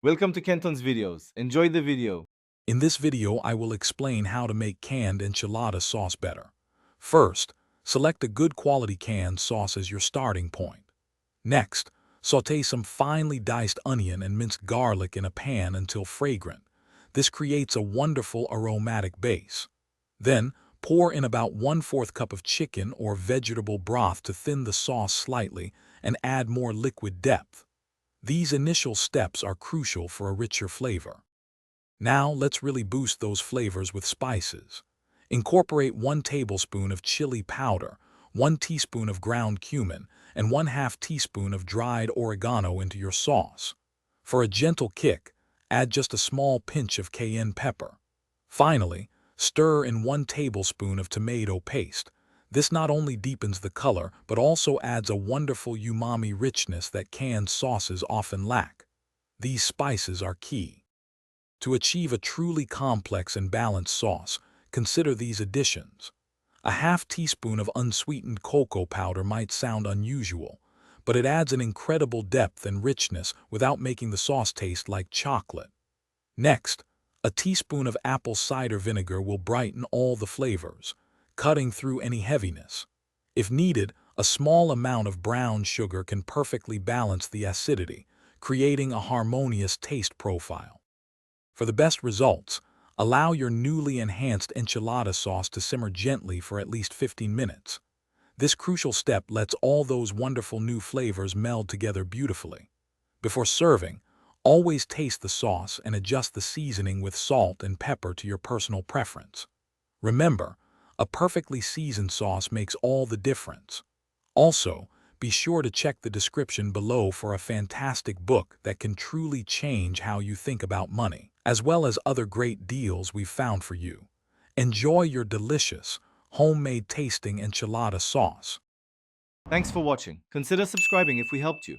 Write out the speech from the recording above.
Welcome to Kenton's videos. Enjoy the video. In this video, I will explain how to make canned enchilada sauce better. First, select a good quality canned sauce as your starting point. Next, sauté some finely diced onion and minced garlic in a pan until fragrant. This creates a wonderful aromatic base. Then, pour in about 1/4 cup of chicken or vegetable broth to thin the sauce slightly and add more liquid depth. These initial steps are crucial for a richer flavor. Now let's really boost those flavors with spices. Incorporate 1 tablespoon of chili powder, 1 teaspoon of ground cumin, and 1/2 teaspoon of dried oregano into your sauce. For a gentle kick, add just a small pinch of cayenne pepper. Finally, stir in 1 tablespoon of tomato paste. This not only deepens the color, but also adds a wonderful umami richness that canned sauces often lack. These spices are key. To achieve a truly complex and balanced sauce, consider these additions. A 1/2 teaspoon of unsweetened cocoa powder might sound unusual, but it adds an incredible depth and richness without making the sauce taste like chocolate. Next, a teaspoon of apple cider vinegar will brighten all the flavors, cutting through any heaviness. If needed, a small amount of brown sugar can perfectly balance the acidity, creating a harmonious taste profile. For the best results, allow your newly enhanced enchilada sauce to simmer gently for at least 15 minutes. This crucial step lets all those wonderful new flavors meld together beautifully. Before serving, always taste the sauce and adjust the seasoning with salt and pepper to your personal preference. Remember, a perfectly seasoned sauce makes all the difference. Also, be sure to check the description below for a fantastic book that can truly change how you think about money, as well as other great deals we've found for you. Enjoy your delicious, homemade tasting enchilada sauce. Thanks for watching. Consider subscribing if we helped you.